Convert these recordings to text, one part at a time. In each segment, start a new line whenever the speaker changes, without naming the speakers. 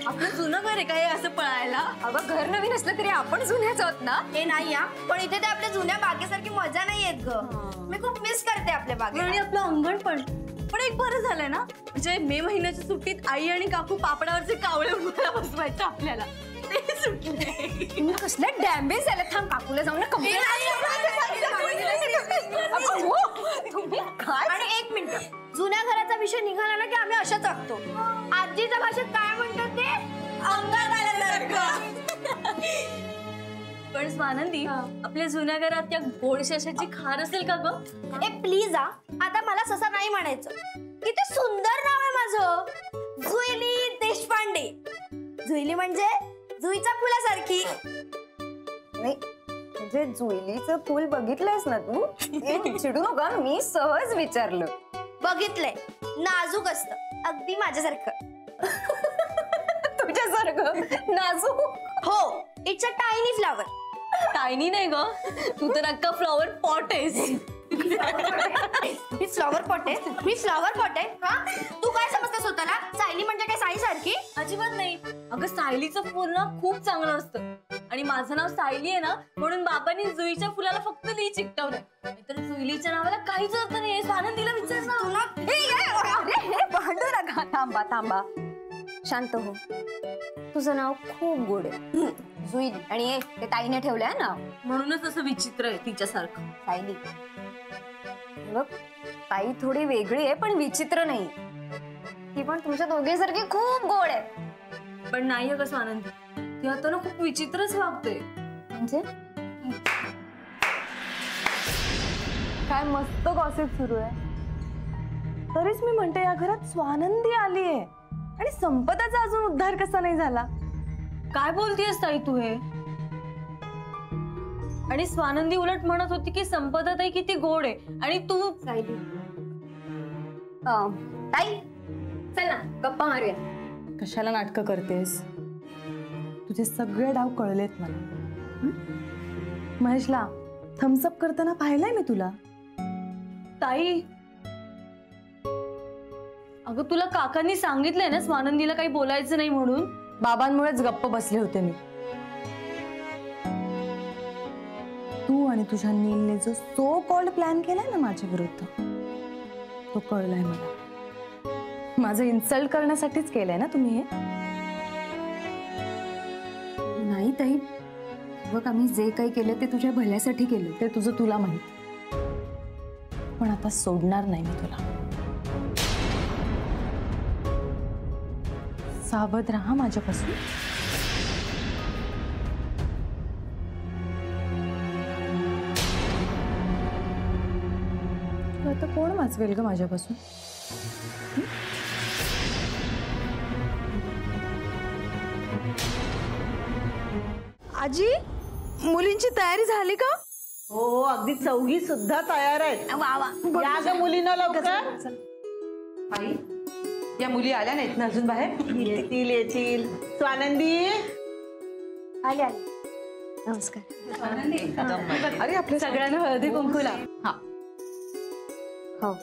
आपलं जुनं घर आहे काय असं पळायला?
अगं घर नवीन असलं तरी आपण जुन्याच आहोत ना.
हे नाही या, पण इथे ते आपल्या जुन्या बागेसारखी मजा नाही येत ग. मी खूप मिस करते आपल्या बागेला.
आणि आपलं अंगण पण एक बरं झालंय ना, म्हणजे मे महिन्याच्या सुट्टीत आई आणि काकू पापडावरचे कावळे उडवायला बसवायचं आपल्याला. ते सुटले.
तुम्ही कसले डॅमेज झाले. थांब काकूला जाऊन कंप्लेंट.
आणि एक मिनिट, जुन्या घराचा विषय निघाला ना की आम्ही अशाच वागतो. आजीच्या भाषेत काय म्हणतात ते, अंगात आल्यासारखं.
पण स्वानंदी, आपल्या जुन्या घरात त्या गोड शशाची खार असेल का ग?
ए प्लीज आता मला ससा नाही म्हणायचं. किती सुंदर नाव आहे माझं, जुईली देशपांडे. जुईली म्हणजे जुईच्या फुलासारखी.
नाही म्हणजे जुईलीचं फुल बघितलंयस ना तू? चिडू नका, मी सहज विचारलं.
बघितलंय, नाजूक असतं, अगदी माझ्यासारखं.
तुझ्यासारखं नाजूक?
हो, it's a tiny flower.
Tiny नाही ग, तू तर अख्खा फ्लॉवर पॉट आहेस.
मी फ्लॉवर पॉट आहे, मी फ्लॉवर पॉट आहे. हा, तू काय समजतेस स्वतःला? सायली म्हणजे काय साई सारखी?
अजिबात नाही अगं, सायलीचं फुल ना खूप चांगलं असतं. आणि माझं नाव सायली आहे ना, म्हणून बाबांनी जुईच्या फुलाला फक्त ली चिकटवलंय. नाहीतर जुईलीच्या नावाला काहीच अर्थ नाही. स्वानंदीला विचार ना.
तू ना
अरे भांडू नका. थांबा थांबा, शांत हो. तुझं नाव खूप गोड आहे, जुईली. आणि ते ताईने ठेवलंय ना,
म्हणूनच असं विचित्र आहे तिच्यासारखं.
सायली बघ, ताई थोडी वेगळी आहे पण विचित्र नाही. ती पण तुमच्या दोघेसारखी खूप गोड आहे.
पण नाही अगं स्वानंदी, ती आता ना खूप विचित्रच वागते.
म्हणजे काय मस्त गॉसिप सुरू आहे.
तरीच मी म्हणते या घरात स्वानंदी आलीये आणि संपदाचा अजून उद्धार कसा नाही झाला?
काय बोलतेस ताई तू हे? आणि स्वानंदी उलट म्हणत होती की संपदा ताई किती गोड आहे आणि तू.
सायली ताई चल ना गप्पा मारूया.
कशाला नाटकं करतेस? तुझे सगळे डाव कळलेत मला. महेशला थम्सअप करताना पाहिलंय मी तुला.
ताई अगं, तुला काकांनी सांगितलंय ना स्वानंदीला काही बोलायचं नाही म्हणून.
बाबांमुळेच गप्प बसले होते मी. तू आणि तुझ्या नीलने जो सो कॉल्ड प्लॅन केलाय ना माझ्या विरुद्ध, तो कळलाय मला. माझं इन्सल्ट करण्यासाठीच केलंय ना तुम्ही हे?
नाही ताई, बघ आम्ही जे काही केलं ते तुझ्या भल्यासाठी केलं.
ते तुझं तुला माहित. पण आता सोडणार नाही मी तुला. सावध राहा माझ्यापासून. आता कोण वाचवेल ग माझ्यापासून?
आजी, मुलींची तयारी झाली का?
हो, अगदी चौघी सुद्धा तयार आहेत. या ग मुलींना लवकर.
आई, या मुली आल्या नाहीत ना अजून बाहेर?
येतील येतील. स्वानंदी
आले आले.
नमस्कार.
अरे आपल्या
सगळ्यांना हळदी कुंकूला.
हो,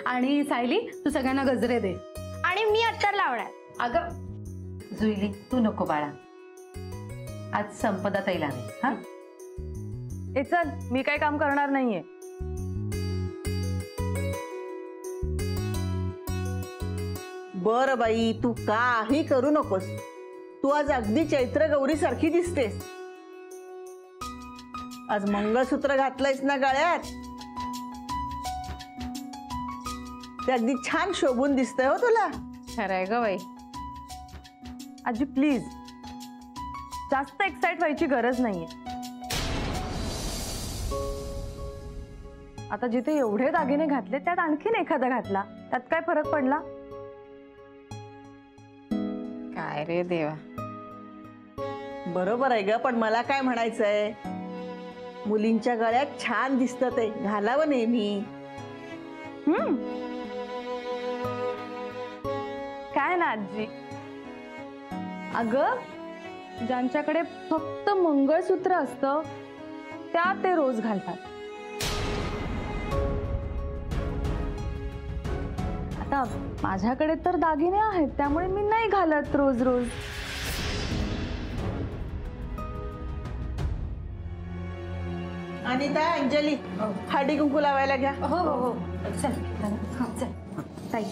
आणि सायली, तू सगळ्यांना गजरे दे.
आणि मी अत्तर लावणार.
अगं जुईली, तू नको बाळा, आज संपदा ताईला नाही. हा
ए चल, मी काय काम करणार नाहीये.
बर बाई, तू काही करू नकोस. तू आज अगदी चैत्र गौरी सारखी दिसतेस. आज मंगळसूत्र घातलंयस ना गळ्यात, ते अगदी छान शोभून दिसतंय हो तुला.
खरंय ग बाई. आजी प्लीज, जास्त एक्साइट व्हायची गरज नाहीये. आता जिथे एवढे दागिने घातले त्यात आणखीन एखादा घातला, त्यात काय फरक पडला?
काय रे देवा.
बरोबर आहे ग, पण मला काय म्हणायचंय, मुलींच्या गळ्यात छान दिसतं ते घालावं नेहमी.
काय ना आजी, अगं ज्यांच्याकडे फक्त मंगळसूत्र असतं त्या ते रोज घालतात. आता माझ्याकडे तर दागिने आहेत, त्यामुळे मी नाही घालत रोज रोज.
अनिता, अंजली, हळदी कुंकू लावायला घ्या.
हो हो हो चल चल ताई.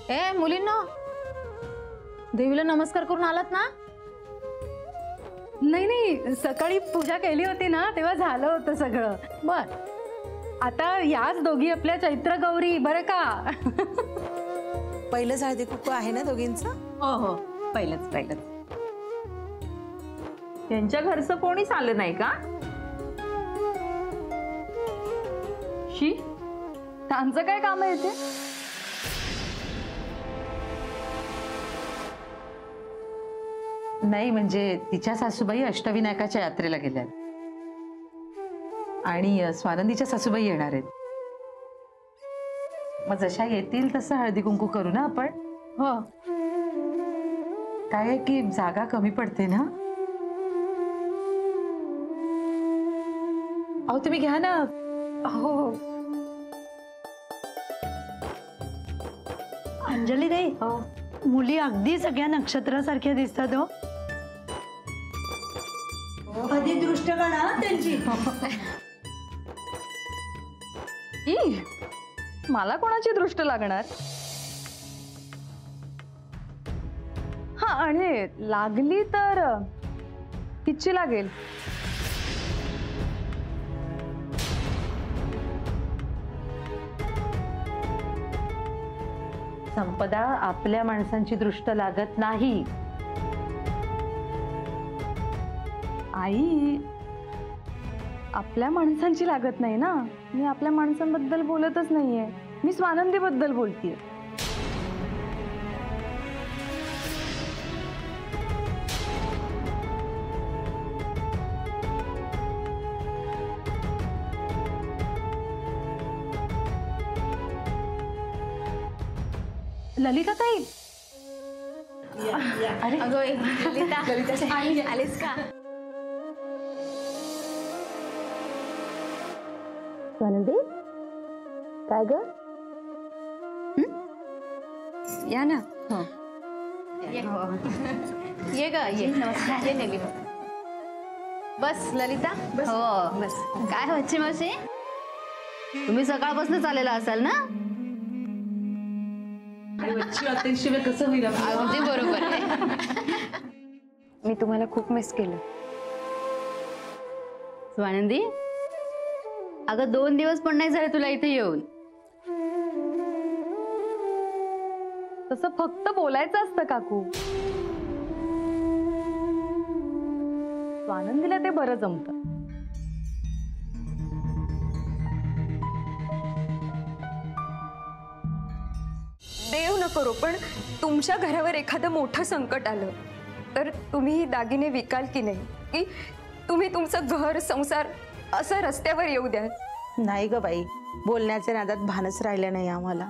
ए मुलींनो, देवीला नमस्कार करून आलात ना?
नाही नाही, सकाळी पूजा केली होती ना, तेव्हा झालं होतं सगळं.
बर.
आता याच दोघी आपल्या चैत्र गौरी, बरं का?
पहिलंच हळदी कुंकू आहे ना दोघींचं?
हो हो, पहिलंच.
त्यांच्या घरचं कोणीच आलं नाही का?
शी, त्यांचं काय काम आहे ते?
नाही म्हणजे तिच्या सासूबाई अष्टविनायकाच्या यात्रेला गेल्या आणि स्वानंदीच्या सासूबाई येणार आहेत. मग जशा येतील तसं हळदी कुंकू करू ना आपण.
हो.
काय आहे की जागा कमी पडते ना. अहो तुम्ही घ्या ना.
हो.
अंजली ताई,
हो.
मुली अगदी सगळ्या नक्षत्रासारख्या दिसतात. हो, कधी दृष्ट काढा त्यांची.
ई, मला कोणाची दृष्ट लागणार? हा, आणि लागली तर तिची लागेल.
संपदा, आपल्या माणसांची दृष्ट लागत नाही.
आई, आपल्या माणसांची लागत नाही ना. मी आपल्या माणसांबद्दल बोलतच नाहीये, मी स्वानंदीबद्दल बोलतीये.
ललिता ताई,
अरे ललिता आलीस का? स्वानंदी, काय ग? या ना.
ये ग ये. नमस्कार. ये नेली. बस ललिता. हो बस. काय व्हायची मावशी, तुम्ही सकाळपासून आलेला असाल ना?
कसं होईल?
अगदी बरोबर आहे.
मी तुम्हाला खूप मिस केलं.
स्वानंदी, अगं 2 दिवस पण नाही झाले तुला इथे येऊन.
तसं फक्त बोलायचं असतं काकू. स्वानंदीला ते बरं जमतं.
देव न करो, पण तुमच्या घरावर एखादं मोठं संकट आलं तर तुम्ही ही दागिने विकाल की नाही? की तुम्ही तुमचं घर संसार असं रस्त्यावर येऊ द्या?
नाही ग बाई, बोलण्याच्या नादात भानच राहिलं नाही आम्हाला.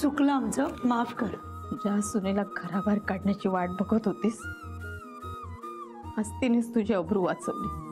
चुकलं आमचं, माफ कर.
ज्या सुनेला घराबाहेर काढण्याची वाट बघत होतीस, आज तिनेच तुझी अब्रू वाचवली.